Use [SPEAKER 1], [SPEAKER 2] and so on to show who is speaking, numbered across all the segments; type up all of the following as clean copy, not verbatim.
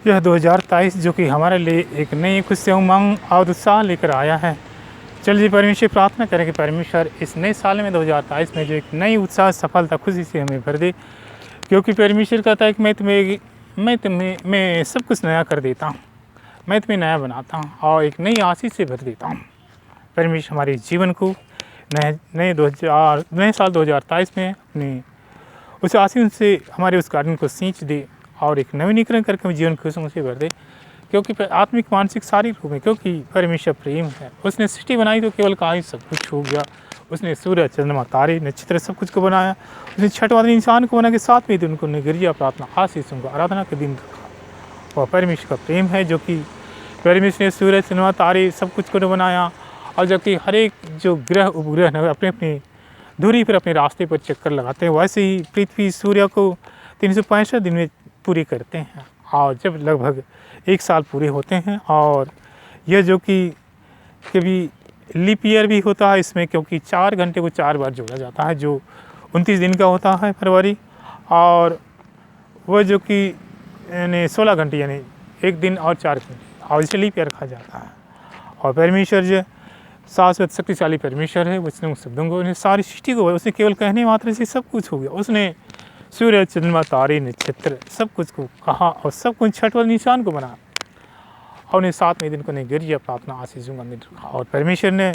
[SPEAKER 1] यह 2023 जो कि हमारे लिए एक नई खुशी, उमंग और उत्साह लेकर आया है। चलिए परमेश्वर प्रार्थना करें कि परमेश्वर इस नए साल में 2023 में जो एक नई उत्साह, सफलता, खुशी से हमें भर दे, क्योंकि परमेश्वर कहता है कि मैं सब कुछ नया कर देता हूँ, मैं तुम्हें नया बनाता हूँ और एक नई आशीष से भर देता हूँ। परमेश्वर हमारे जीवन को नए साल 2023 में अपनी उस आशीष से हमारे उस गार्डन को सींच दे और एक नवीनीकरण करके हमें जीवन खुशियों से भर दे, क्योंकि आत्मिक, मानसिक, शारीरिक रूप में, क्योंकि परमेश्वर प्रेम है। उसने सृष्टि बनाई तो केवल कहा ही सब कुछ हो गया। उसने सूर्य, चंद्रमा, तारे, नक्षत्र सब कुछ को बनाया। उसने छठवां दिन इंसान को बना के सातवें दिन को गिरजा, प्रार्थना, आशीषों को, आराधना के दिन रखा। वह परमेश्वर का प्रेम है जो कि परमेश्वर ने सूर्य, चंद्रमा, तारे सब कुछ को बनाया, और जबकि हर एक जो ग्रह उपग्रह अपने अपने दूरी पर अपने रास्ते पर चक्कर लगाते हैं, वैसे ही पृथ्वी सूर्य को 365 दिन में पूरी करते हैं। और जब लगभग एक साल पूरे होते हैं, और यह जो कि कभी लीप ईयर भी होता है इसमें, क्योंकि 4 घंटे को 4 बार जोड़ा जाता है, जो 29 दिन का होता है फरवरी, और वह जो कि यानी 16 घंटे यानी एक दिन और 4 घंटे, और इसे लीप ईयर कहा जाता है। और परमेश्वर जो शाश्वत शक्तिशाली परमेश्वर है, उसने उन शब्दों को, उन्हें सारी सृष्टि को, उसने केवल कहने मात्र से सब कुछ हो गया। उसने सूर्य, चंद्रमा, तारे, नक्षत्र सब कुछ को कहा और सब कुछ छठवां निशान को बनाया, और उन्हें 7वें दिन को गिरजा, प्रार्थना, आशीषों का दिन रखा। और परमेश्वर ने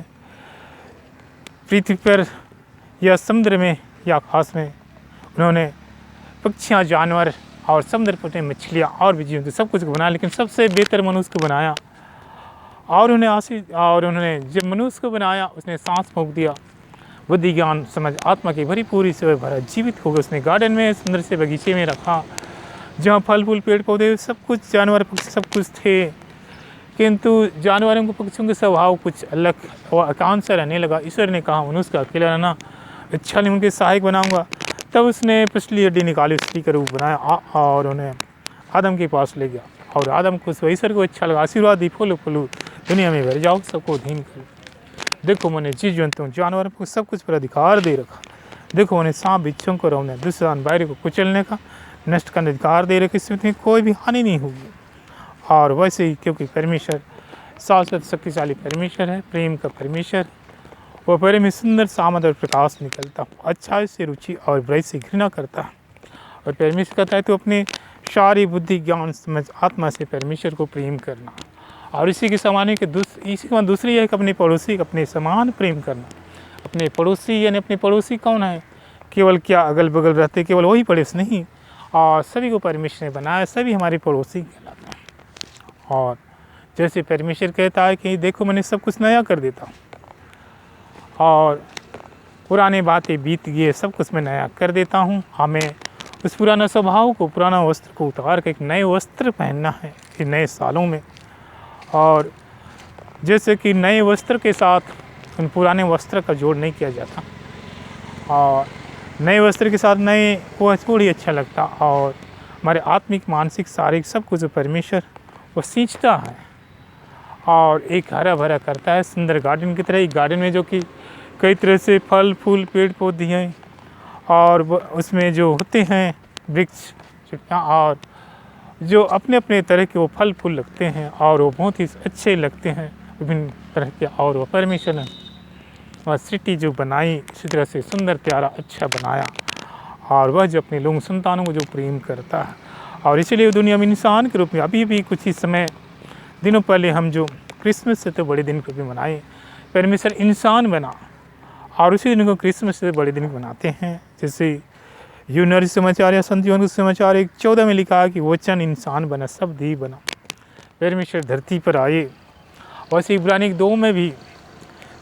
[SPEAKER 1] पृथ्वी पर या समुद्र में या आकाश में उन्होंने पक्षियाँ, जानवर और समुद्र पर मछलियाँ और भी जीव सब कुछ को बनाया, लेकिन सबसे बेहतर मनुष्य को बनाया। और उन्होंने जब मनुष्य को बनाया, उसने सांस फूंक दिया, बुद्धि, ज्ञान, समझ, आत्मा की भरी पूरी से भरा जीवित हो गया। उसने गार्डन में, सुंदर से बगीचे में रखा, जहाँ फल फूल, पेड़ पौधे सब कुछ, जानवर, पक्षी सब कुछ थे। किंतु जानवरों को, पक्षियों के स्वभाव कुछ अलग और एकांत से रहने लगा। ईश्वर ने कहा मनुष्य का अकेला रहना अच्छा नहीं, उनके सहायक बनाऊंगा। तब उसने पिछली हड्डी निकाली, स्त्री का रूप बनाया और उन्हें आदम के पास ले गया। और आदम को, ईश्वर को अच्छा लगा, आशीर्वाद दी, फूलो फूलो दुनिया में भर जाओ, सबको अधीन करो। देखो मैंने जीव जंतुओं, जानवरों को सब कुछ पर अधिकार दे रखा। देखो उन्हें सांप, बिच्छों को रोने, दुष्टान, बैरी को कुचलने का, नष्ट करने का अधिकार दे रखे, इसमें कोई भी हानि नहीं होगी। और वैसे ही, क्योंकि परमेश्वर शाश्वत शक्तिशाली परमेश्वर है, प्रेम का परमेश्वर, वह प्रेम में सुंदर सामद और प्रकाश निकलता, अच्छाई से रुचि और बुराई से घृणा करता है। और परमेश्वर कहता है तो अपने सारी बुद्धि, ज्ञान, समझ, आत्मा से परमेश्वर को प्रेम करना। और इसी के समान इसी के बाद दूसरी है कि अपने पड़ोसी का अपने समान प्रेम करना। अपने पड़ोसी यानी अपने पड़ोसी कौन है? केवल क्या अगल बगल रहते केवल वही पड़ोसी नहीं, और सभी को परमेश्वर ने बनाया, सभी हमारे पड़ोसी कहलाते हैं। और जैसे परमेश्वर कहता है कि देखो मैंने सब कुछ नया कर देता हूँ, और पुराने बातें बीत गए, सब कुछ मैं नया कर देता हूँ। हमें उस पुराना स्वभाव को, पुराना वस्त्र को उतार कर एक नए वस्त्र पहनना है इन नए सालों में। और जैसे कि नए वस्त्र के साथ उन पुराने वस्त्र का जोड़ नहीं किया जाता, और नए वस्त्र के साथ नए वो थोड़ी ही अच्छा लगता। और हमारे आत्मिक, मानसिक, शारीरिक सब कुछ परमेश्वर वो सींचता है और एक हरा भरा करता है, सुंदर गार्डन की तरह। एक गार्डन में जो कि कई तरह से फल फूल, पेड़ पौधे हैं, और उसमें जो होते हैं वृक्ष, और जो अपने अपने तरह के वो फल फूल लगते हैं, और वो बहुत ही अच्छे लगते हैं विभिन्न तरह के। और वो परमेश्वर ने वह सृष्टि जो बनाई, इसी तरह से सुंदर, प्यारा, अच्छा बनाया। और वह जो अपने लोगों, संतानों को जो प्रेम करता है, और इसीलिए दुनिया में इंसान के रूप में अभी भी कुछ ही दिनों पहले हम जो क्रिसमस से तो बड़े दिन को भी मनाए, परमेश्वर इंसान बना, और उसी दिन को क्रिसमस से बड़े दिन मनाते हैं। जैसे यूनानी समाचार या संत योहन समाचार 1:14 में लिखा है कि वचन इंसान बना, शब्द ही बना, परमेश्वर धरती पर आए। वैसे इब्रानी 2 में भी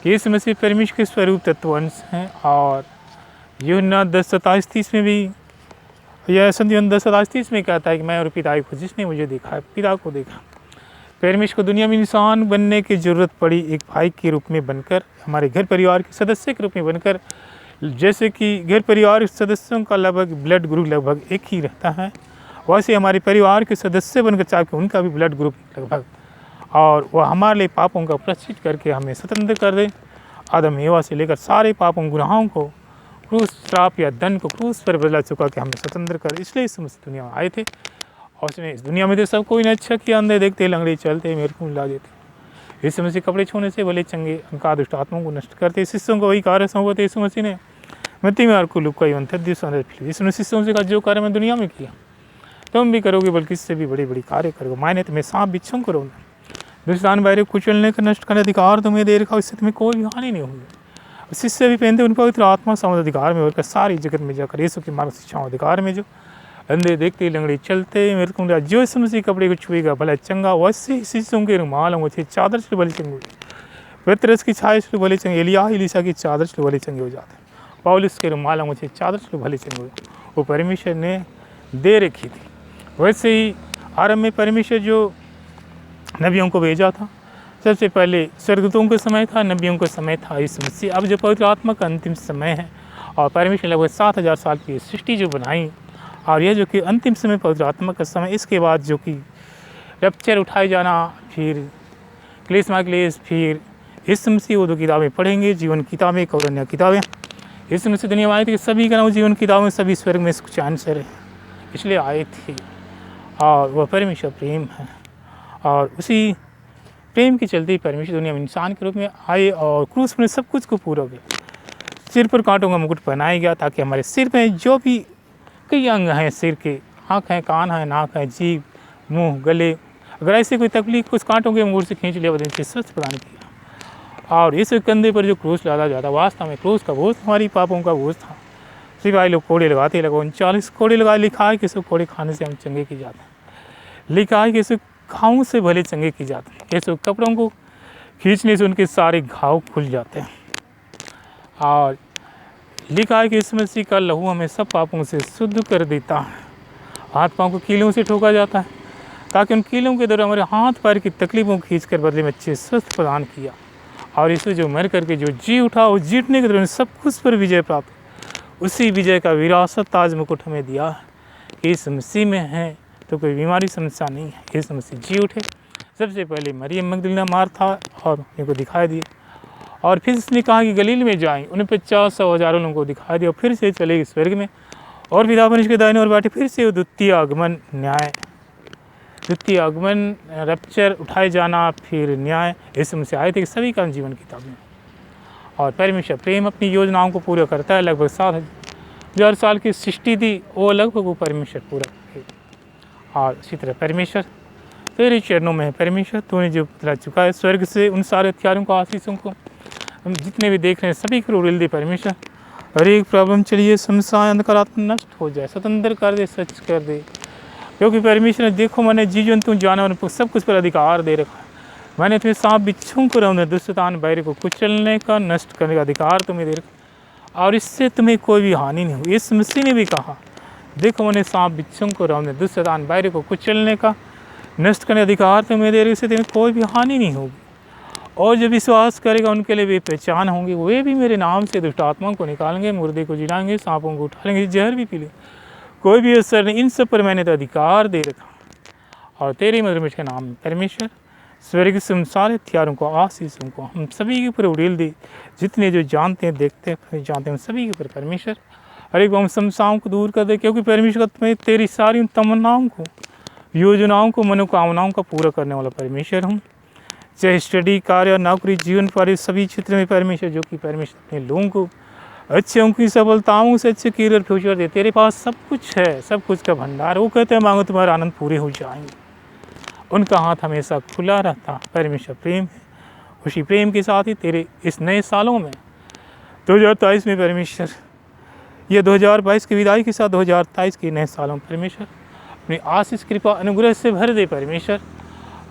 [SPEAKER 1] कि यीशु मसीह परमेश्वर के स्वरूप तत्वंश हैं। और यूहन्ना 10:27-30 में भी, यह संत योहन 10:27-30 में कहता है कि मैं और पिता को, जिसने मुझे देखा है पिता को देखा। परमेश्वर को दुनिया में इंसान बनने की ज़रूरत पड़ी, एक भाई के रूप में बनकर, हमारे घर परिवार के सदस्य के रूप में बनकर। जैसे कि घर परिवार के सदस्यों का लगभग ब्लड ग्रुप लगभग एक ही रहता है, वैसे हमारे परिवार के सदस्य बनकर चाहे उनका भी ब्लड ग्रुप लगभग, और वह हमारे लिए पापों का प्रायश्चित करके हमें स्वतंत्र कर दे। आदम एवा से लेकर सारे पापों, गुनाहों को, क्रूस, श्राप या दंड को क्रूस पर बदला चुका के हमें स्वतंत्र कर, इसलिए इस दुनिया में आए थे। और उसने इस दुनिया में तो सब कोई ने अच्छा किया, अंधे देखते, लंगड़े चलते, मेरे को मिला देते। यीशु मसीह कपड़े छूने से भले चंगे, उनका दुष्ट आत्माओं को नष्ट करते। शिष्यों को वही कार्य सौंपते यीशु मसीह ने। मत्ती मार्को लूका यीशु मसीह से कहा, जो कार्य मैं दुनिया में किया तुम भी करोगे, बल्कि इससे भी बड़ी बड़ी कार्य करोगे। मैंने तुम्हें सांप बिच्छों को रोना, दुष्टान बाहर कुचलने का, नष्ट करने अधिकार तुम्हें दे रखा, इससे तुम्हें कोई भी हानि नहीं होगी। शिष्य भी पहनते उन पवित्र आत्मा समझ अधिकार में होकर सारी जगत में जाकर यीशु की मार्ग शिक्षाओं अधिकार में, जो अंधे देखते, लंगड़े चलते, मेरे को जो यीशु मसीह कपड़े को छुएगा भला चंगा, वैसे ही शिष्यों के रुमाल होंगे चादर से भले चंगे, पतरस की छाया से भले चंगे, एलिशा की चादर से भले चंगे हो जाते, पौलुस के रुमाल होंगे चादर से भले चंगे हो, वो परमेश्वर ने दे रखी थी। वैसे ही आरंभ में परमेश्वर जो नबियों को भेजा था, सबसे पहले स्वर्गदूतों का समय था, नबियों का समय था यीशु मसीह। अब जो पवित्र आत्मा का अंतिम समय है और परमेश्वर लगभग 7000 साल की सृष्टि जो बनाई, और यह जो कि अंतिम समय पवित्र आत्मा का समय, इसके बाद जो कि रैप्चर उठाए जाना, फिर क्लेश माक्लेश, फिर यीशु मसीह वो 2 किताबें पढ़ेंगे, जीवन किताबें और अन्य किताबें। यीशु मसीह दुनिया में आए थे, सभी का नाम जीवन किताबें, सभी स्वर्ग में कुछ आंसर है, इसलिए आए थे। और वह परमेश्वर प्रेम है, और उसी प्रेम के चलते परमेश्वर दुनिया में इंसान के रूप में आए और क्रूस में सब कुछ को पूरा किया। सिर पर कांटों का मुकुट पहनाया गया ताकि हमारे सिर में जो भी कई अंग हैं, सिर के आँख हैं, कान हैं, नाक है, जीभ, मुंह, गले, अगर ऐसे कोई तकलीफ कुछ कांटों के मुकुट से खींच लिया, बदन से स्वस्थ प्रदान किया। और इस कंधे पर जो क्रूस लादा जाता, वास्तव में क्रूस का बोझ हमारी पापों का बोझ था। सिवाय लोग कोड़े लगाते, लगो 39 कोड़े लगा, लिखा है कि सब कोड़े खाने से हम चंगे की जाते हैं, लिखा है कि सब घावों से भले चंगे की जाते हैं, ये सब कपड़ों को खींचने से उनके सारे घाव खुल जाते हैं। और लिखा है कि यीशु मसीह का लहू हमें सब पापों से शुद्ध कर देता है। हाथ पाँव को कीलों से ठोका जाता है ताकि उन कीलों के द्वारा हमारे हाथ पैर की तकलीफों को खींच कर बदले में अच्छे स्वस्थ प्रदान किया। और यीशु जो मर करके जो जी उठा, वो जीतने के दौरान सब कुछ पर विजय प्राप्त, उसी विजय का विरासत ताज मुकुट हमें दिया है। यीशु मसीह में है तो कोई बीमारी समस्या नहीं है। यीशु मसीह जी उठे, सबसे पहले मरियम मगदलीना, मार्था और उनको दिखाई दिए, और फिर उसने कहा कि गलील में जाएं, उन्हें 50-100 हज़ारों लोगों को दिखाई दिया, और फिर से चले गए स्वर्ग में, और पिता परमेश्वर के दाहिने ओर बैठे। फिर से वो द्वितीय आगमन, न्याय, द्वितीय आगमन, रैप्चर, उठाए जाना, फिर न्याय। यीशु मसीह आए थे कि सभी का जीवन किताब में। और परमेश्वर प्रेम अपनी योजनाओं को पूरा करता है। लगभग 7000 साल की सृष्टि थी, वो लगभग वो परमेश्वर पूरा करे। और इसी तरह परमेश्वर तेरे चरणों में है। परमेश्वर तूने जो बतला चुका है स्वर्ग से, उन सारे हथियारों को, आशीषों को हम जितने भी देख रहे हैं सभी को उड़ेल दे परमेश्वर। हर एक प्रॉब्लम चलिए, समस्या, अंधकारात्मा नष्ट हो जाए, स्वतंत्र कर दे, सच कर दे। क्योंकि परमेश्वर ने देखो, मैंने जी जंतु जानवर सब कुछ पर अधिकार दे रखा है। मैंने तुम्हें सांप बिच्छों को रौंदे, दुष्टतान बैर को कुचलने का, नष्ट करने का अधिकार तुम्हें दे रखा, और इससे तुम्हें कोई भी हानि नहीं हुई। इस मसीह ने भी कहा, देखो मैंने सांप बिच्छों को रौंदे, दुष्टतान बैर को कुचलने का, नष्ट करने का अधिकार तुम्हें दे रही, इससे तुम्हें कोई भी हानि नहीं होगी। और जो विश्वास करेगा उनके लिए वे पहचान होंगे, वे भी मेरे नाम से दुष्ट आत्माओं को निकालेंगे, मुर्दे को जिलाएंगे, सांपों को उठा लेंगे, जहर भी पी लेंगे, कोई भी असर नहीं। इन सब पर मैंने तो अधिकार दे रखा, और तेरे मधुर के नाम में परमेश्वर स्वर्ग से सारे हथियारों को, आशीषों को हम सभी के ऊपर उड़ेल दे। जितने जो जानते हैं, देखते हैं, जानते हैं, सभी के ऊपर परमेश्वर हर एक समस्याओं को दूर कर दे। क्योंकि परमेश्वर मैं तेरी सारी उन तमन्नाओं को, योजनाओं को, मनोकामनाओं का पूरा करने वाला परमेश्वर हूँ। चाहे स्टडी, कार्य, नौकरी, जीवन पर सभी क्षेत्र में परमेश्वर, जो कि परमेश्वर अपने लोगों को अच्छे उनकी सफलताओं से अच्छे करियर फ्यूचर दे। तेरे पास सब कुछ है, सब कुछ का भंडार। वो कहते हैं मांगो तुम्हारे आनंद पूरे हो जाएंगे। उनका हाथ हमेशा खुला रहता। परमेश्वर प्रेम है, उसी प्रेम के साथ ही तेरे इस नए सालों में 2023 में परमेश्वर, ये 2022 की विदाई के साथ 2023 के नए सालों में परमेश्वर अपनी आशीष, कृपा, अनुग्रह से भर दे परमेश्वर।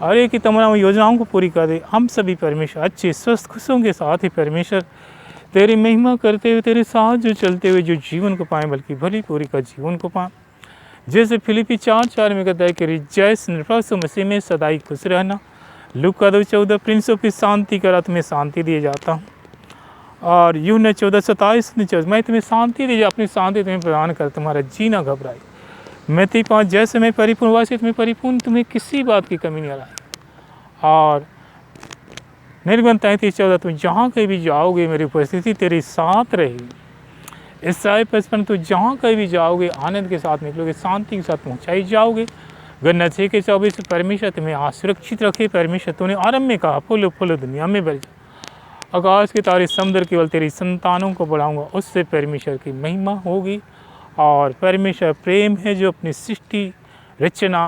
[SPEAKER 1] और एक ही तमाम योजनाओं को पूरी कर दे। हम सभी परमेश्वर अच्छे स्वस्थ खुशियों के साथ ही परमेश्वर तेरी महिमा करते हुए, तेरे साथ जो चलते हुए जो जीवन को पाएँ, बल्कि भली पूरी का जीवन को पाएँ। जैसे फिलिपी 4:4 में कहता है कि रिजॉइस इन प्रभु मसीह में सदाई खुश रहना। लूका 2:14 प्रिंस ऑफ पीस शांति का तुम्हें शांति दिए जाता हूँ। और यूहन्ना 14:27 मैं तुम्हें शांति दी, अपनी शांति तुम्हें प्रदान कर, तुम्हारा जीना घबराए। मत्ती 5 जैसे मैं परिपूर्ण वासी तुम्हें परिपूर्ण, तुम्हें किसी बात की कमी नहीं आ रही। और निर्गमन 33:14 तुम जहाँ कहीं भी जाओगे मेरी उपस्थिति तेरे साथ रहेगी। ईसाई 55 तो जहाँ कहीं भी जाओगे आनंद के साथ निकलोगे, शांति के साथ पहुँचाई जाओगे। गन्ना 6 के 24 परमेश्वर तुम्हें आज सुरक्षित रखे। परमेश्वर तूने आरंभ में कहा फूलो फूलो दुनिया में भर जाओ। आकाश के तारे समुद्र केवल तेरी संतानों को बढ़ाऊंगा, उससे परमेश्वर की महिमा होगी। और परमेश्वर प्रेम है जो अपनी सृष्टि रचना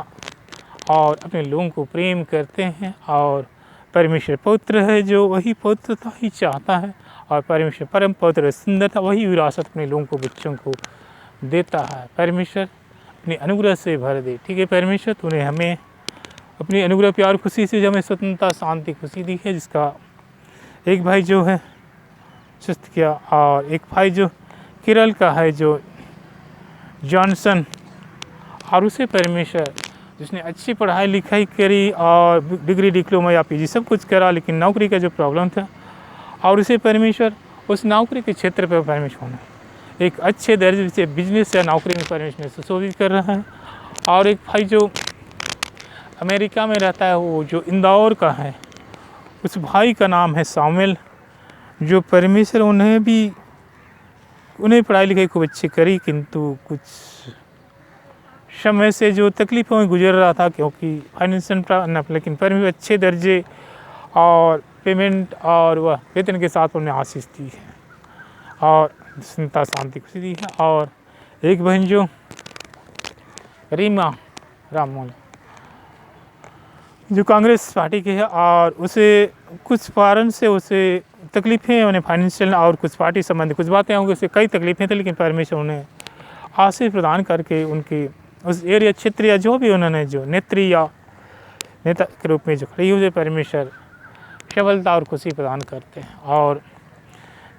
[SPEAKER 1] और अपने लोगों को प्रेम करते हैं। और परमेश्वर पवित्र है जो वही पवित्रता ही चाहता है। और परमेश्वर परम पवित्र सुंदरता वही विरासत अपने लोगों को बच्चों को देता है। परमेश्वर अपने अनुग्रह से भर दे। ठीक है परमेश्वर, तूने हमें अपनी अनुग्रह प्यार खुशी से जो हमें स्वतंत्रता शांति खुशी दी है, जिसका एक भाई जो है सुस्त किया और एक भाई जो केरल का है जो जॉनसन, और उसे परमेश्वर जिसने अच्छी पढ़ाई लिखाई करी और डिग्री डिप्लोमा या पीजी सब कुछ करा, लेकिन नौकरी का जो प्रॉब्लम था, और उसे परमेश्वर उस नौकरी के क्षेत्र पर परमेश्वर होना एक अच्छे दर्जे से बिजनेस या नौकरी में परमेश्वर सुशोभित कर रहा है। और एक भाई जो अमेरिका में रहता है, वो जो इंदौर का है, उस भाई का नाम है सामुएल, जो परमेश्वर उन्हें पढ़ाई लिखाई खूब अच्छी करी, किंतु कुछ समय से जो तकलीफ़ों में गुजर रहा था, क्योंकि फाइनेंशियल लेकिन परमेश्वर अच्छे दर्जे और पेमेंट और वह वेतन के साथ उन्हें आशीष दी है और चिंता शांति खुशी दी है। और एक बहन जो रीमा राममोहन जो कांग्रेस पार्टी की है, और उसे कुछ कारण से उसे तकलीफ़ें, उन्हें फाइनेंशियल और कुछ पार्टी संबंधी कुछ बातें होंगी, उसे कई तकलीफ़ें थी, लेकिन परमेश्वर उन्हें आशीष प्रदान करके उनकी उस एरिया क्षेत्र या जो भी उन्होंने जो नेत्री या नेता के रूप में जो खड़ी हुई, परमेश्वर सफलता और खुशी प्रदान करते हैं। और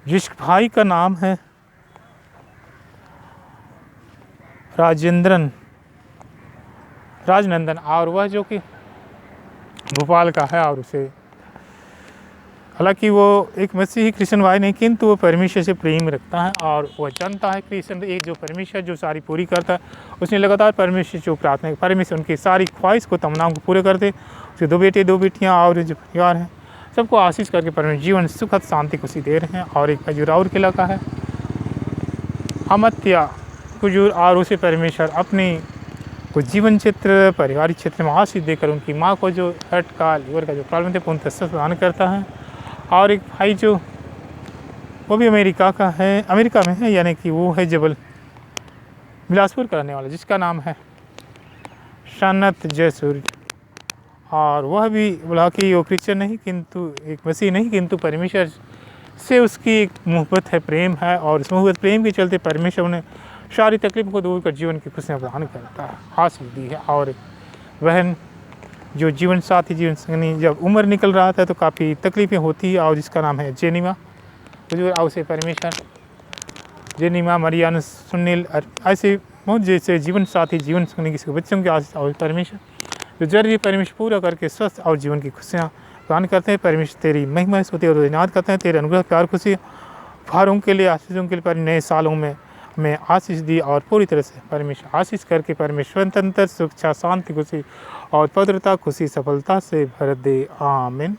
[SPEAKER 1] जिस भाई का नाम है राजनंदन, और वह जो कि भोपाल का है, और उसे हालांकि वो एक मसीही क्रिश्चियन भाई नहीं, किंतु वो परमेश्वर से प्रेम रखता है और वह जानता है क्रिश्चियन एक जो परमेश्वर जो सारी पूरी करता है, उसने लगातार परमेश्वर जो प्रार्थना परमेश्वर उनकी सारी ख्वाहिश को तमन्नाओं को पूरे करते। उसके 2 बेटे 2 बेटियाँ और जो परिवार हैं सबको आशीष करके परमेश्वर जीवन सुखद शांति खुशी दे रहे हैं। और एक खजूराउर किला का है अमत्या खजूर, और उसे परमेश्वर अपनी कुछ जीवन क्षेत्र पारिवारिक क्षेत्र में आशीष देकर उनकी माँ को जो हार्ट का लीवर का जो प्रॉब्लम थे पूर्ण स्वस्थ प्रदान करता है। और एक भाई जो वो भी अमेरिका में है, यानी कि वो है जबल बिलासपुर का रहने वाला, जिसका नाम है सन्नत जयसूर्य, और वह भी बोला कि वो क्रिश्चियन नहीं, किंतु एक मसीह नहीं, किंतु परमेश्वर से उसकी एक मोहब्बत है, प्रेम है, और इस मोहब्बत प्रेम के चलते परमेश्वर उन्हें सारी तकलीफ को दूर कर जीवन की खुशियाँ प्रदान करता है, आशीष दी है। और बहन जो जीवन साथी जीवन संगनी जब उम्र निकल रहा था तो काफ़ी तकलीफ़ें होती है, और जिसका नाम है जेनिमा, और उसे परमेश्वर जेनिमा मरियान सुनील ऐसे बहुत जैसे जीवन साथी जीवन संगनी किसी बच्चों के आशीष और परमेश्वर जो जरूरी परमेश्वर पूरा करके स्वस्थ और जीवन की खुशियाँ प्रदान करते हैं। परमेश्वर तेरी महिमा होती है और याद करते हैं, तेरे अनुग्रह प्यार खुशी फारों के लिए आशीषों के लिए पर नए सालों में हमें आशीष दी, और पूरी तरह से परमेश्वर आशीष करके परमेश्वर स्वतंत्र सुरक्षा शांति खुशी और पवित्रता खुशी सफलता से भर दे। आमीन।